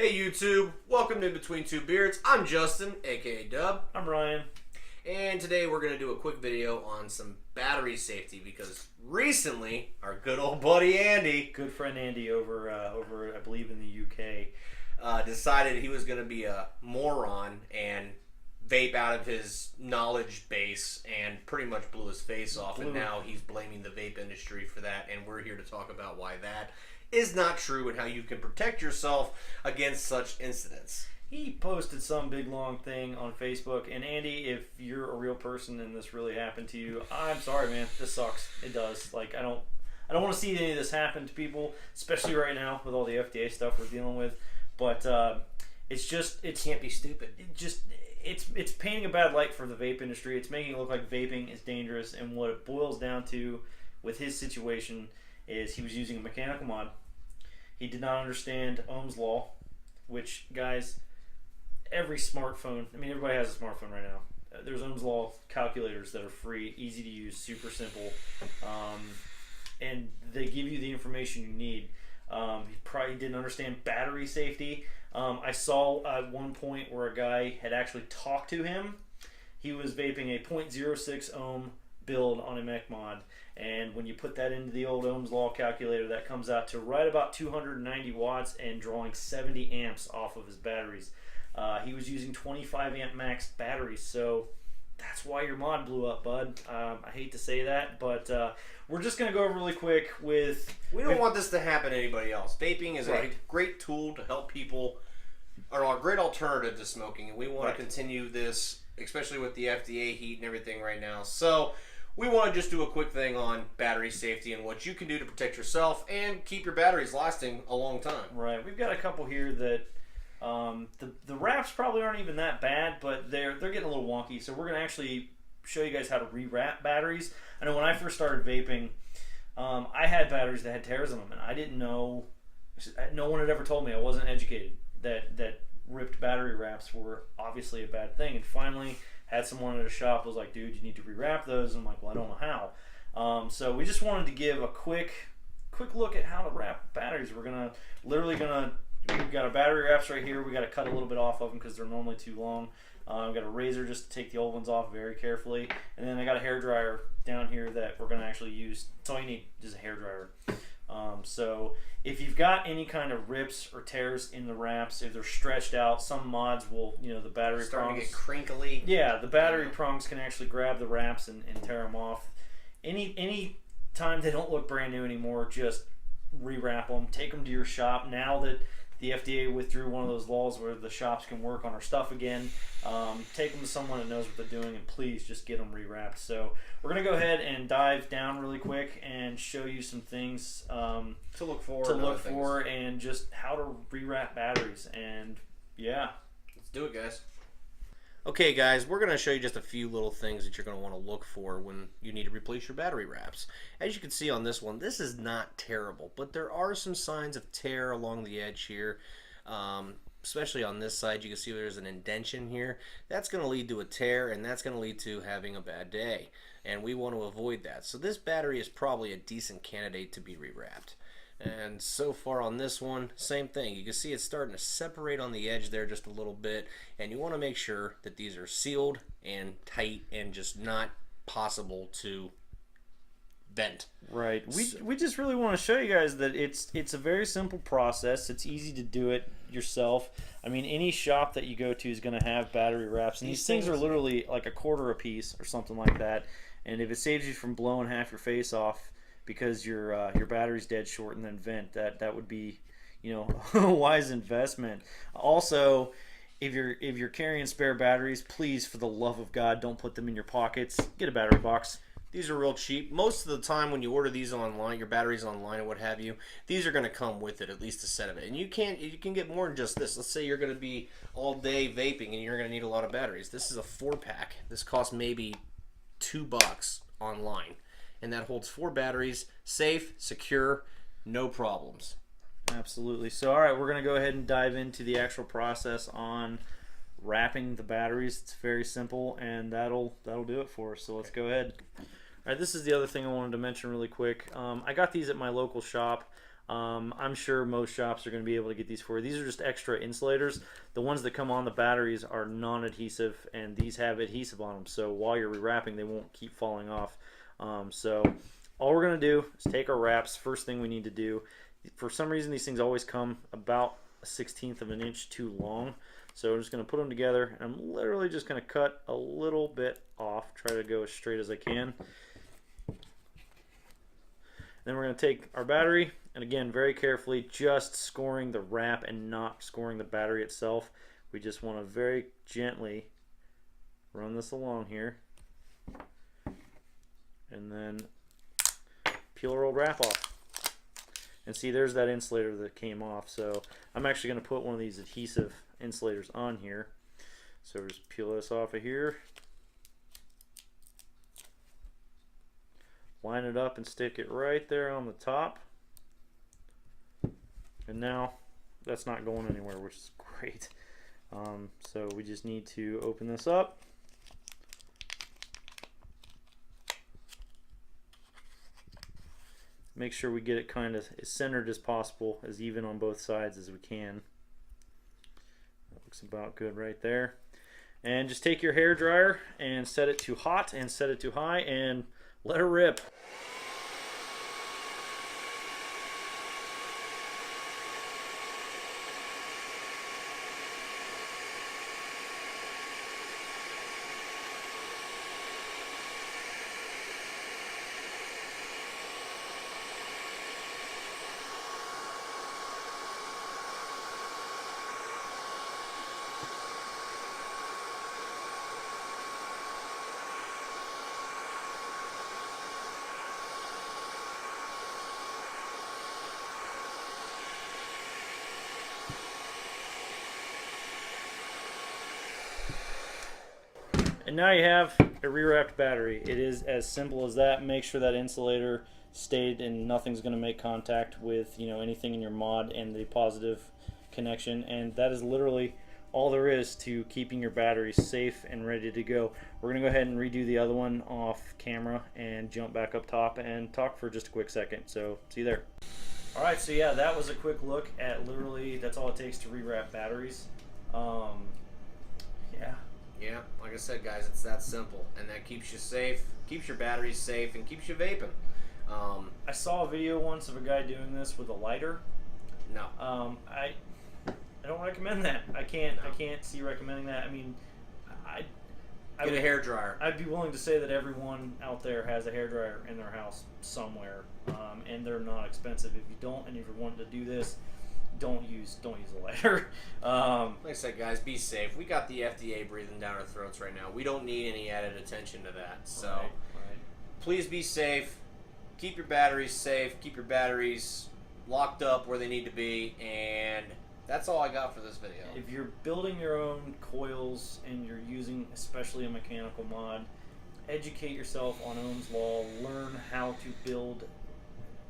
Hey YouTube, welcome to InBetween2Beards. I'm Justin, aka Dub. I'm Ryan. And today we're going to do a quick video on some battery safety because recently our good old buddy Andy, Good friend Andy over I believe in the UK, decided he was going to be a moron and vape out of his knowledge base and pretty much blew his face off. And now he's blaming the vape industry for that, and we're here to talk about why that is not true and how you can protect yourself against such incidents. He posted some big long thing on Facebook, and Andy, if you're a real person and this really happened to you, I'm sorry, man. This sucks. It does. Like, I don't want to see any of this happen to people, especially right now with all the FDA stuff we're dealing with. But it Can't be stupid. It's painting a bad light for the vape industry. It's making it look like vaping is dangerous, and what it boils down to with his situation is he was using a mechanical mod. He did not understand Ohm's law, which, guys, every smartphone, I mean, everybody has a smartphone right now. There's Ohm's law calculators that are free, easy to use, super simple, and they give you the information you need. He probably didn't understand battery safety. I saw at one point where a guy had actually talked to him. He was vaping a 0.06 ohm build on a mech mod, and when you put that into the old Ohm's law calculator, that comes out to right about 290 watts and drawing 70 amps off of his batteries. He was using 25 amp max batteries, so that's why your mod blew up, bud. I hate to say that, but we're just going to go over really quick with... We don't want this to happen to anybody else. Vaping is Right. a great tool to help people, or a great alternative to smoking, and we want Right. to continue this, especially with the FDA heat and everything right now. So we want to just do a quick thing on battery safety and what you can do to protect yourself and keep your batteries lasting a long time. Right, we've got a couple here that the wraps probably aren't even that bad, but they're getting a little wonky. So we're gonna actually show you guys how to re-wrap batteries. I know when I first started vaping, I had batteries that had tears in them, and I didn't know. No one had ever told me. I wasn't educated that ripped battery wraps were obviously a bad thing. And finally, had someone at a shop was like, "Dude, you need to re-wrap those." And I'm like, "Well, I don't know how." So we just wanted to give a quick look at how to wrap batteries. We're we've got our battery wraps right here. We got to cut a little bit off of them because they're normally too long. I've got a razor just to take the old ones off very carefully, and then I got a hair dryer down here that we're going to actually use. That's all you need, just a hair dryer. So if you've got any kind of rips or tears in the wraps, if they're stretched out, some mods will, the battery Starting prongs to get crinkly. Yeah, the battery prongs can actually grab the wraps and tear them off. Any time they don't look brand new anymore, just rewrap them. Take them to your shop. Now that the FDA withdrew one of those laws where the shops can work on our stuff again, take them to someone that knows what they're doing, and please just get them rewrapped. So we're going to go ahead and dive down really quick and show you some things To look for. And just how to rewrap batteries. And yeah, Let's do it, guys. Okay, guys, we're going to show you just a few little things that you're going to want to look for when you need to replace your battery wraps. As you can see on this one, this is not terrible, but there are some signs of tear along the edge here. Especially on this side, you can see there's an indentation here. That's going to lead to a tear, and that's going to lead to having a bad day. And we want to avoid that. So this battery is probably a decent candidate to be rewrapped. And so far on this one, same thing. You can see it's starting to separate on the edge there just a little bit, and you want to make sure that these are sealed and tight and just not possible to vent. right. We just really want to show you guys that it's a very simple process. It's easy to do it yourself. I mean, any shop that you go to is going to have battery wraps, and these things are literally like a quarter a piece or something like that. And if it saves you from blowing half your face off because your battery's dead short and then vent, that would be, a wise investment. Also, if you're carrying spare batteries, please, for the love of God, don't put them in your pockets. Get a battery box. These are real cheap. Most of the time when you order these online, your batteries online or what have you, these are going to come with it, at least a set of it. And you can get more than just this. Let's say you're going to be all day vaping and you're going to need a lot of batteries. This is a 4-pack. This costs maybe $2 online. And that holds 4 batteries, safe, secure, no problems. Absolutely. So, all right, we're going to go ahead and dive into the actual process on wrapping the batteries. It's very simple, and that'll do it for us. So let's go ahead. All right, this is the other thing I wanted to mention really quick. I got these at my local shop. I'm sure most shops are going to be able to get these for you. These are just extra insulators. The ones that come on the batteries are non-adhesive, and these have adhesive on them. So while you're rewrapping, they won't keep falling off. So all we're going to do is take our wraps. First thing we need to do, for some reason these things always come about 1/16 of an inch too long. So I'm just going to put them together, and I'm literally just going to cut a little bit off. Try to go as straight as I can. Then we're going to take our battery, and again, very carefully, just scoring the wrap and not scoring the battery itself. We just want to very gently run this along here, and then peel our old wrap off. And see, there's that insulator that came off. So I'm actually going to put one of these adhesive insulators on here. So just peel this off of here, line it up and stick it right there on the top. And now that's not going anywhere, which is great. So we just need to open this up. Make sure we get it kind of as centered as possible, as even on both sides as we can. That looks about good right there. And just take your hair dryer and set it to hot and set it to high and let her rip. And now you have a rewrapped battery. It is as simple as that. Make sure that insulator stayed and nothing's going to make contact with anything in your mod and the positive connection. And that is literally all there is to keeping your battery safe and ready to go. We're going to go ahead and redo the other one off camera and jump back up top and talk for just a quick second. So see you there. All right, so yeah, that was a quick look at literally that's all it takes to rewrap batteries. Yeah, like I said, guys, it's that simple, and that keeps you safe, keeps your batteries safe, and keeps you vaping. I saw a video once of a guy doing this with a lighter. No. I don't recommend that. I can't see recommending that. I mean, I get a hair dryer. I'd be willing to say that everyone out there has a hair dryer in their house somewhere, and they're not expensive. If you don't, and if you're wanting to do this, don't use a lighter. Like I said, guys, be safe. We got the FDA breathing down our throats right now. We don't need any added attention to that. So right. Please be safe. Keep your batteries safe. Keep your batteries locked up where they need to be. And that's all I got for this video. If you're building your own coils and you're using especially a mechanical mod, educate yourself on Ohm's law. Learn how to build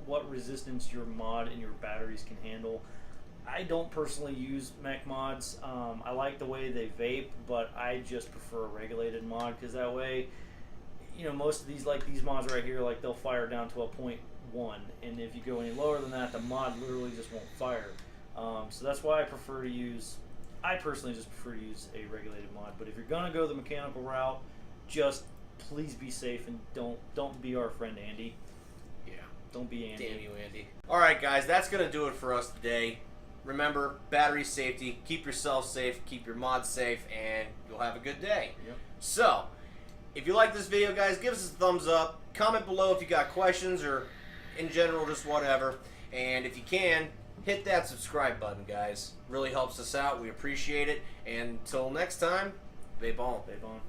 what resistance your mod and your batteries can handle. I don't personally use mech mods. I like the way they vape, but I just prefer a regulated mod because that way, most of these, like these mods right here, like they'll fire down to a 0.1, and if you go any lower than that, the mod literally just won't fire. So that's why I personally just prefer to use a regulated mod. But if you're gonna go the mechanical route, just please be safe and don't be our friend Andy. Yeah. Don't be Andy. Damn you, Andy. All right, guys, that's gonna do it for us today. Remember, battery safety, keep yourself safe, keep your mods safe, and you'll have a good day. Yep. So, if you like this video, guys, give us a thumbs up. Comment below if you got questions or, in general, just whatever. And if you can, hit that subscribe button, guys. Really helps us out. We appreciate it. And until next time, vape on. Vape on.